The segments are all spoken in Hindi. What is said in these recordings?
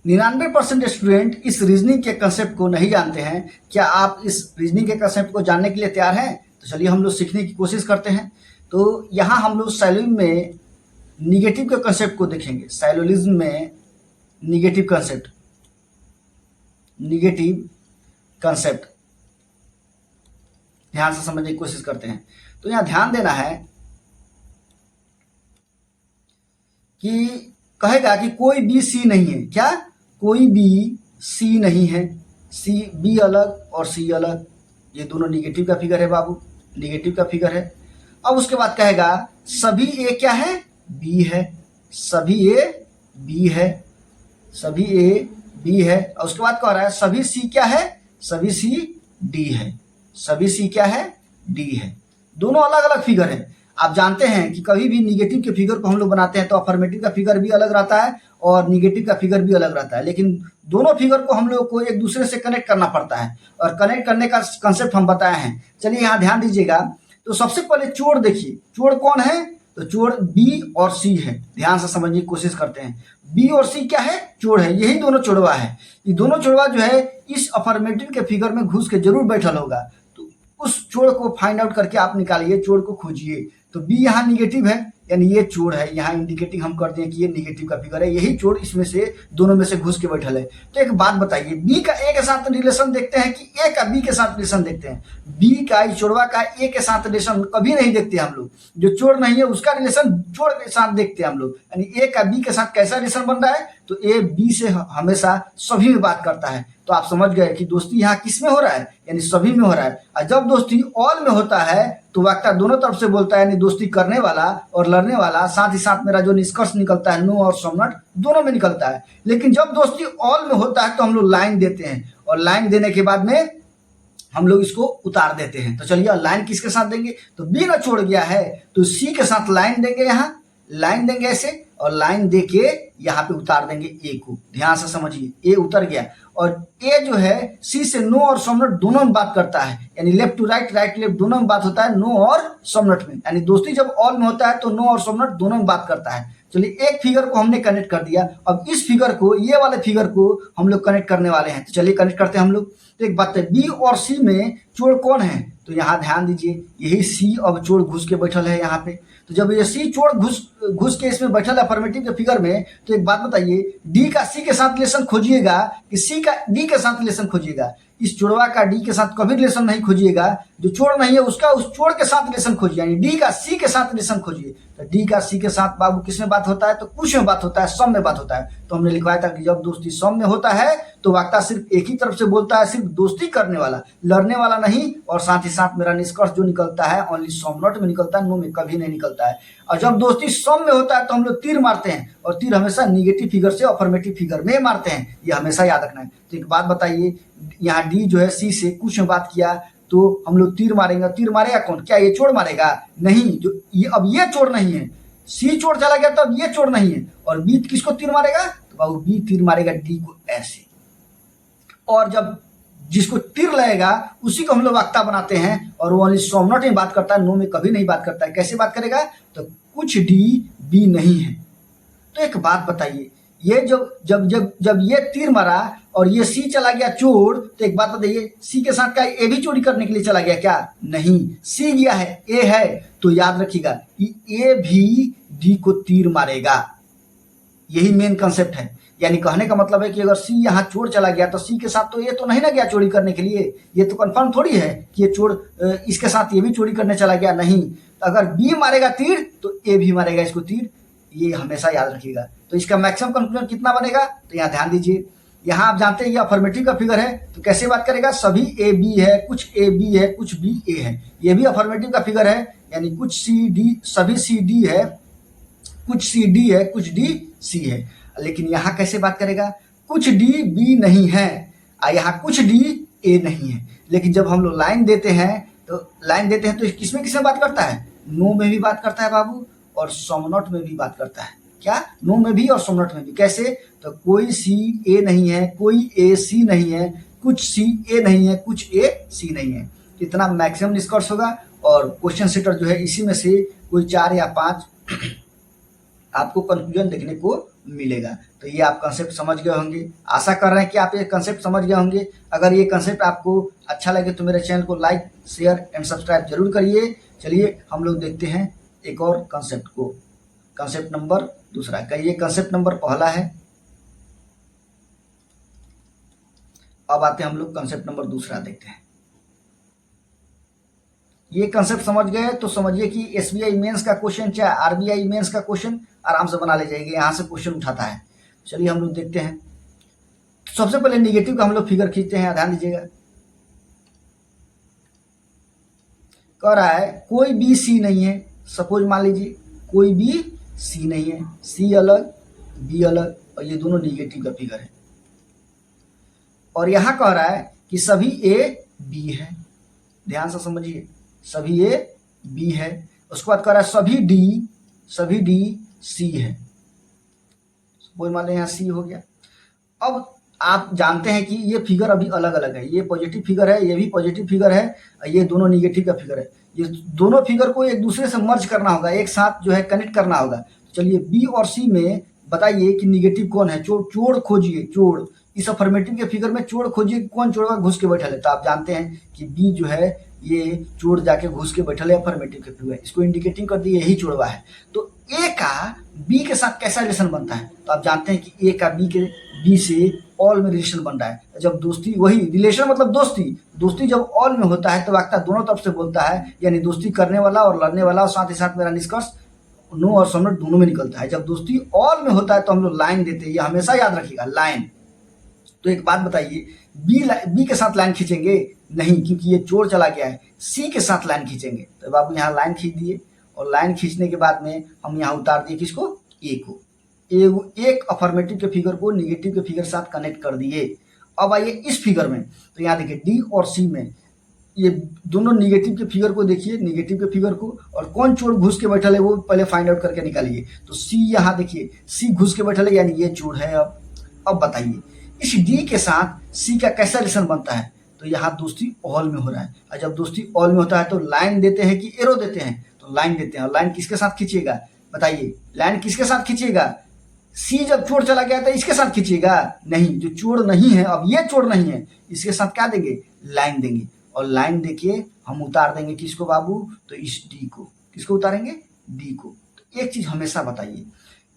99% स्टूडेंट इस रीजनिंग के कंसेप्ट को नहीं जानते हैं। क्या आप इस रीजनिंग के कंसेप्ट को जानने के लिए तैयार हैं? तो चलिए हम लोग सीखने की कोशिश करते हैं। तो यहाँ हम लोग साइलोजिज्म में निगेटिव के कंसेप्ट को देखेंगे। साइलोजिज्म में निगेटिव कंसेप्ट ध्यान से समझने की कोशिश करते हैं। तो यहाँ ध्यान देना है कि कहेगा कि कोई बी सी नहीं है। क्या? कोई बी सी नहीं है। सी बी अलग और सी अलग, ये दोनों निगेटिव का फिगर है बाबू, निगेटिव का फिगर है। अब उसके बाद कहेगा सभी ए क्या है? बी है। सभी ए बी है, सभी ए बी है। और उसके बाद कह रहा है सभी सी क्या है? सभी सी डी है। सभी सी क्या है? डी है। दोनों अलग अलग फिगर है। आप जानते हैं कि कभी भी निगेटिव के फिगर को हम लोग बनाते हैं तो अफर्मेटिव का फिगर भी अलग रहता है और निगेटिव का फिगर भी अलग रहता है, लेकिन दोनों फिगर को हम लोग को एक दूसरे से कनेक्ट करना पड़ता है और कनेक्ट करने का कंसेप्ट हम बताए हैं। चलिए यहाँ ध्यान दीजिएगा। तो सबसे पहले चोर देखिए, चोर कौन है? तो चोर बी और सी है। ध्यान से समझने की कोशिश करते हैं। बी और सी क्या है? चोर है। यही दोनों चोरवा है। ये दोनों चोरवा जो है इस अफर्मेटिव के फिगर में घुस के जरूर बैठल होगा। तो उस चोर को फाइंड आउट करके आप निकालिए, चोर को खोजिए। तो बी यहाँ निगेटिव है, यानी ये चोर है। यहाँ इंडिकेटिंग हम करते हैं कि ये निगेटिव का फिगर है, यही चोर इसमें से दोनों में से घुस के बैठल है। तो एक बात बताइए, बी का ए के साथ रिलेशन देखते हैं कि ए का बी के साथ रिलेशन देखते हैं? बी का चोरवा का ए के साथ रिलेशन कभी नहीं देखते हम लोग। जो चोर नहीं है उसका रिलेशन चोर के साथ देखते हैं हम लोग। यानी ए का बी के साथ कैसा रिलेशन बन रहा है? तो ए बी से हमेशा सभी में बात करता है। तो आप समझ गए कि दोस्ती यहाँ किस में हो रहा है? यानी सभी में हो रहा है। और जब दोस्ती ऑल में होता है तो वक्ता दोनों तरफ से बोलता है, यानी दोस्ती करने वाला और लड़ने वाला, साथ ही साथ मेरा जो निष्कर्ष निकलता है नो और समनट दोनों में निकलता है। लेकिन जब दोस्ती ऑल में होता है तो हम लोग लाइन देते हैं और लाइन देने के बाद में हम लोग इसको उतार देते हैं। तो चलिए लाइन किसके साथ देंगे? तो बी ना छोड़ गया है तो सी के साथ लाइन देंगे, यहाँ लाइन देंगे ऐसे और लाइन देके यहाँ पे उतार देंगे ए को। ध्यान से समझिए, ए उतर गया और ए जो है सी से नो और समनट दोनों में बात करता है। यानी left to right, right left दोनों में बात होता है नो और समनट में। यानी दोस्ती जब ऑल में होता है तो नो और समनट दोनों में बात करता है। चलिए एक फिगर को हमने कनेक्ट कर दिया। अब इस फिगर को, ये वाले फिगर को हम लोग कनेक्ट करने वाले हैं। तो चलिए कनेक्ट करते हैं हम लोग। तो एक बात है, बी और सी में चोर कौन है? तो यहाँ ध्यान दीजिए, यही सी अब चोर घुस के बैठल है यहाँ पे। तो जब ये सी चोर घुस के इसमें बैठल है अफर्मेटिव के फिगर में, तो एक बात बताइए, डी का सी के साथ रिलेशन खोजिएगा कि सी का डी के साथ रिलेशन खोजिएगा? इस चोरवा का डी के साथ कभी रिलेशन नहीं खोजिएगा। जो चोर नहीं है उसका उस चोर के साथ रिलेशन खोजिए, यानी डी का सी के साथ रिलेशन खोजिए। तो डी का सी के साथ बाबू किस में बात होता है? तो कुछ में बात होता है, सम में बात होता है। तो हमने लिखवाया था कि जब दोस्ती सम में होता है तो वक्ता सिर्फ एक ही तरफ से बोलता है, सिर्फ दोस्ती करने वाला, लड़ने वाला नहीं। और साथ ही साथ मेरा निष्कर्ष जो निकलता है ओनली सम नॉट में निकलता है, नो में कभी नहीं निकलता है। और जब दोस्ती सम में होता है तो हम लोग तीर मारते हैं और तीर हमेशा निगेटिव फिगर से अफर्मेटिव फिगर में मारते हैं, ये हमेशा याद रखना है। तो एक बात बताइए, यहाँ डी जो है सी से कुछ में बात किया तो हम लोग तीर मारेंगे। तीर मारेगा कौन? क्या ये चोर मारेगा? नहीं, जो ये अब ये चोर नहीं है, सी चोर चला गया तो अब ये चोर नहीं है। और बी किसको तीर मारेगा? तो बाबू बी तीर मारेगा डी को ऐसे। और जब जिसको तीर लगेगा उसी को हम लोग वक्ता बनाते हैं और वो ओनली समनट में बात करता है, नो में कभी नहीं बात करता है। कैसे बात करेगा? तो कुछ डी बी नहीं है। तो एक बात बताइए, ये जब ये तीर मारा और ये सी चला गया चोर, तो एक बात बताइए, सी के साथ क्या ए भी चोरी करने के लिए चला गया क्या? नहीं, सी गया है, ए है। तो याद रखिएगा ए भी डी को तीर मारेगा। यही मेन कंसेप्ट है। यानी कहने का मतलब है कि अगर सी यहाँ चोर चला गया तो सी के साथ तो ये तो नहीं ना गया चोरी करने के लिए। ये तो कंफर्म थोड़ी है कि ये चोर इसके साथ ये भी चोरी करने चला गया, नहीं। तो अगर बी मारेगा तीर तो ए भी मारेगा इसको तीर, ये हमेशा याद रखिएगा। तो इसका मैक्सिमम कंक्लूजन कितना बनेगा? तो यहाँ ध्यान दीजिए, यहाँ आप जानते हैं ये अफर्मेटिव का फिगर है तो कैसे बात करेगा? सभी ए बी है, कुछ ए बी है, कुछ बी ए है। ये भी अफर्मेटिव का फिगर है, यानी कुछ सी डी, सभी सी डी है, कुछ सी डी है, कुछ डी सी है। लेकिन यहाँ कैसे बात करेगा? कुछ डी बी नहीं है और यहाँ कुछ डी ए नहीं है। लेकिन जब हम लोग लाइन देते हैं तो किसमें किसमें बात करता है? नो में भी बात करता है बाबू और समनॉट में भी बात करता है। क्या? नो में भी और समनॉट में भी। कैसे? तो कोई सी ए नहीं है, कोई ए सी नहीं है, कुछ सी ए नहीं है, कुछ ए सी नहीं है। इतना मैक्सिमम निष्कर्ष होगा और क्वेश्चन सेटर जो है इसी में से कोई 4 या 5 आपको कंक्लूजन देखने को मिलेगा। तो ये आप कंसेप्ट समझ गए होंगे। आशा कर रहे हैं कि आप ये कंसेप्ट समझ गए होंगे। अगर ये कंसेप्ट आपको अच्छा लगे तो मेरे चैनल को लाइक, शेयर एंड सब्सक्राइब जरूर करिए। चलिए हम लोग देखते हैं एक और कंसेप्ट को। कंसेप्ट नंबर दूसरा का, ये कंसेप्ट नंबर पहला है। अब आते हैं हम लोग कंसेप्ट नंबर दूसरा देखते हैं। ये कंसेप्ट समझ गए तो समझिए कि एसबीआई मेंस का क्वेश्चन चाहे आरबीआई मेंस का क्वेश्चन आराम से बना ले जाएंगे, यहाँ से क्वेश्चन उठाता है। चलिए हम लोग देखते हैं। सबसे पहले निगेटिव का हम लोग फिगर खींचते हैं, ध्यान दीजिएगा। कह रहा है कोई बी सी नहीं है। सपोज मान लीजिए कोई बी सी नहीं है, सी अलग बी अलग, और ये दोनों निगेटिव का फिगर है। और यहां कह रहा है कि सभी ए बी है। ध्यान से समझिए, सभी ए बी है। उसके बाद कह रहा है सभी डी सी है। कोई मान लें यहाँ सी हो गया। अब आप जानते हैं कि ये फिगर अभी अलग अलग है। ये पॉजिटिव फिगर है, ये भी पॉजिटिव फिगर है, और ये दोनों निगेटिव का फिगर है। ये दोनों फिगर को एक दूसरे से मर्ज करना होगा, एक साथ जो है कनेक्ट करना होगा। चलिए बी और सी में बताइए कि निगेटिव कौन है। जोड़ खोजिए, जोड़। इस अफर्मेटिव के फिगर में जोड़ खोजिए, कौन जोड़वा घुस के बैठा है। तो आप जानते हैं कि बी जो है ये जोड़ जाके घुस के बैठल है अफर्मेटिव के फिगर, इसको इंडिकेटिंग कर दिए, यही जोड़वा है। तो ए का बी के साथ कैसा रिलेशन बनता है, तो आप जानते हैं कि ए का बी से ऑल में रिलेशन बन रहा है। जब दोस्ती, वही रिलेशन मतलब दोस्ती जब ऑल में होता है तो वाक्यता दोनों तरफ से बोलता है, यानी दोस्ती करने वाला और लड़ने वाला, और साथ ही साथ मेरा निष्कर्ष नो और सबनेट दोनों में निकलता है। जब दोस्ती ऑल में होता है तो हम लोग लाइन देते हैं, ये हमेशा याद रखिएगा, लाइन। तो एक बात बताइए, बी के साथ लाइन खींचेंगे नहीं, क्योंकि ये जोड़ चला गया है। सी के साथ लाइन खींचेंगे, तो बाबू यहाँ लाइन खींच दिए, और लाइन खींचने के बाद में हम यहाँ उतार दिए किसको, ए को। एक अफर्मेटिव के फिगर को निगेटिव के फिगर साथ कनेक्ट कर दिए। अब आइए इस फिगर में, तो यहाँ देखिए डी और सी में ये दोनों निगेटिव के फिगर को देखिए, निगेटिव के फिगर को, और कौन जोड़ घुस के बैठल है वो पहले फाइंड आउट करके निकालिए। तो सी यहाँ देखिए, सी घुस के बैठल है, यानी ये जोड़ है। अब बताइए इस डी के साथ सी का कैसा रिलेशन बनता है, तो यहाँ दोस्ती ऑल में हो रहा है। और जब दोस्ती ऑल में होता है तो लाइन देते हैं कि एरो देते हैं, तो लाइन देते हैं। और लाइन किसके साथ खींचिएगा, बताइए लाइन किसके साथ खींचिएगा। सी जब चोर चला गया तो इसके साथ खींचिएगा नहीं, जो चोर नहीं है, अब ये चोर नहीं है, इसके साथ क्या देंगे, लाइन देंगे। और लाइन देखिए हम उतार देंगे किसको बाबू, तो इस डी को। किसको उतारेंगे, डी को। तो एक चीज हमेशा बताइए,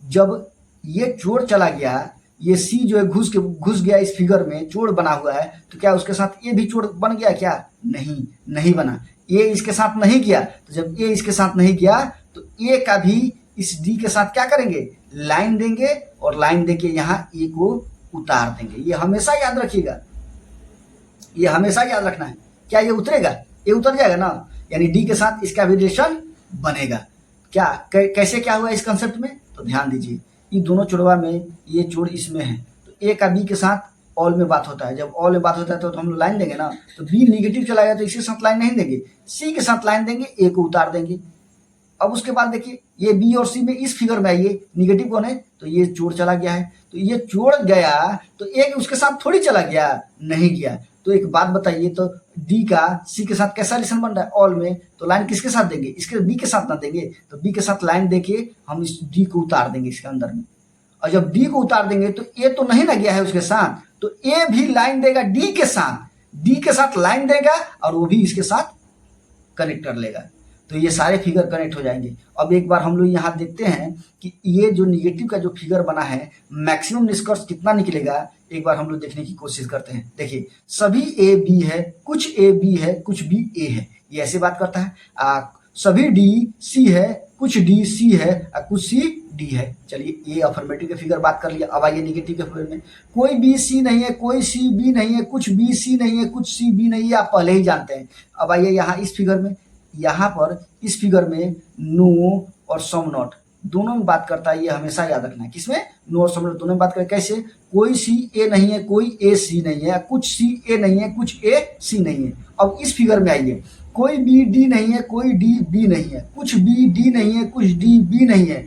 जब ये चोर चला गया, ये सी जो है घुस गया इस फिगर में, चोर बना हुआ है, तो क्या उसके साथ ये भी चोर बन गया क्या, नहीं बना। ये इसके साथ नहीं गया, तो जब ये इसके साथ नहीं गया तो ए का भी इस डी के साथ क्या करेंगे, लाइन देंगे, और लाइन देके यहाँ ए को उतार देंगे। ये हमेशा याद रखिएगा, ये हमेशा याद रखना है। क्या ये उतरेगा, ये उतर जाएगा ना, यानी डी के साथ इसका भी रिलेशन बनेगा। क्या कैसे क्या हुआ इस कंसेप्ट में, तो ध्यान दीजिए, ये दोनों जोड़वा में ये जोड़ इसमें है, तो ए का बी के साथ ऑल में बात होता है। जब ऑल में बात होता है तो हम लोग लाइन देंगे ना, तो बी निगेटिव चला गया तो इसके साथ लाइन नहीं देंगे, सी के साथ लाइन देंगे, ए को उतार देंगे। अब उसके बाद देखिए ये बी और सी में इस फिगर में आइए, निगेटिव कौन है, तो ये जोड़ चला गया है, तो ये जोड़ गया तो एक उसके साथ थोड़ी चला गया, नहीं गया। तो एक बात बताइए, तो डी का सी के साथ कैसा रिलेशन बन रहा है, ऑल में, तो लाइन किसके साथ देंगे, इसके बी के साथ ना देंगे, तो बी के साथ लाइन देके हम इस डी को उतार देंगे इसके अंदर में। और जब डी को उतार देंगे तो ए तो नहीं ना गया है उसके साथ, तो ए भी लाइन देगा डी के साथ लाइन देगा, और वो भी इसके साथ कनेक्ट कर लेगा। तो ये सारे फिगर कनेक्ट हो जाएंगे। अब एक बार हम लोग यहाँ देखते हैं कि ये जो निगेटिव का जो फिगर बना है, मैक्सिमम निष्कर्ष कितना निकलेगा, एक बार हम लोग देखने की कोशिश करते हैं। देखिए सभी ए बी है, कुछ ए बी है, कुछ बी ए है, ये ऐसे बात करता है। सभी डी सी है, कुछ डी सी है, कुछ सी डी है। चलिए ये अफर्मेटिव के फिगर बात कर लिया। अब आइए निगेटिव के फिगर में, कोई बी सी नहीं है, कोई सी बी नहीं है, कुछ बी सी नहीं है, कुछ सी बी नहीं है, आप पहले ही जानते हैं। अब आइए यहाँ इस फिगर में, यहाँ पर इस फिगर में नो और सम नॉट दोनों में बात करता है, ये हमेशा याद रखना है। किसमें, नो और सम नॉट दोनों में बात करें। कैसे, कोई सी ए नहीं है, कोई ए सी नहीं है, कुछ सी ए नहीं है, कुछ ए सी नहीं है। अब इस फिगर में आइए, कोई बी डी नहीं है, कोई डी बी नहीं है, कुछ बी डी नहीं है, कुछ डी बी नहीं है,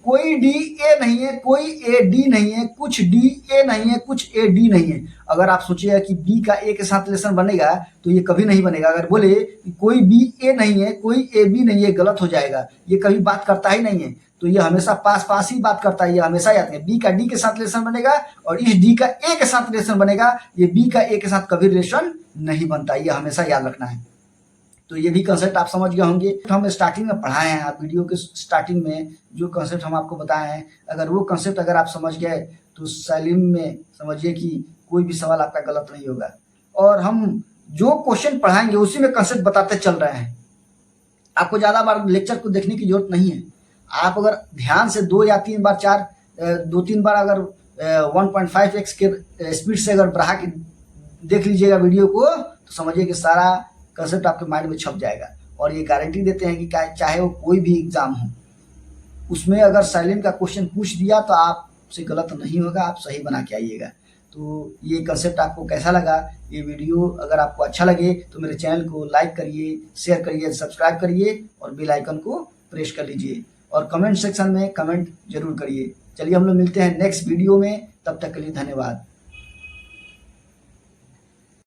कोई डी ए नहीं है, कोई ए डी नहीं है, कुछ डी ए नहीं है, कुछ ए डी नहीं है। अगर आप सोचिएगा कि बी का ए के साथ रिलेशन बनेगा तो ये कभी नहीं बनेगा। अगर बोले कि कोई बी ए नहीं है, कोई ए बी नहीं है, गलत हो जाएगा। ये कभी बात करता ही नहीं है। तो ये हमेशा पास पास ही बात करता है। ये हमेशा याद रखें, बी का डी के साथ रिलेशन बनेगा और इस डी का ए के साथ रिलेशन बनेगा। ये बी का ए के साथ कभी रिलेशन नहीं बनता। ये हमेशा याद रखना है। तो ये भी कंसेप्ट आप समझ गए होंगे। तो हम स्टार्टिंग में पढ़ाए हैं, आप वीडियो के स्टार्टिंग में जो कंसेप्ट हम आपको बताए हैं, अगर वो कंसेप्ट अगर आप समझ गए तो सैलिम में समझिए कि कोई भी सवाल आपका गलत नहीं होगा। और हम जो क्वेश्चन पढ़ाएंगे उसी में कंसेप्ट बताते चल रहे हैं। आपको ज़्यादा बार लेक्चर को देखने की जरूरत नहीं है। आप अगर ध्यान से 2 या 3 बार 2-3 बार अगर 1.5x के स्पीड से अगर बढ़ा के देख लीजिएगा वीडियो को, तो समझिए कि सारा कंसेप्ट आपके माइंड में छप जाएगा। और ये गारंटी देते हैं कि चाहे वो कोई भी एग्जाम हो, उसमें अगर साइलेंट का क्वेश्चन पूछ दिया तो आपसे गलत नहीं होगा, आप सही बना के आइएगा। तो ये कंसेप्ट आपको कैसा लगा, ये वीडियो अगर आपको अच्छा लगे तो मेरे चैनल को लाइक करिए, शेयर करिए, सब्सक्राइब करिए और बेल आइकन को प्रेस कर लीजिए और कमेंट सेक्शन में कमेंट जरूर करिए। चलिए हम लोग मिलते हैं नेक्स्ट वीडियो में, तब तक के लिए धन्यवाद।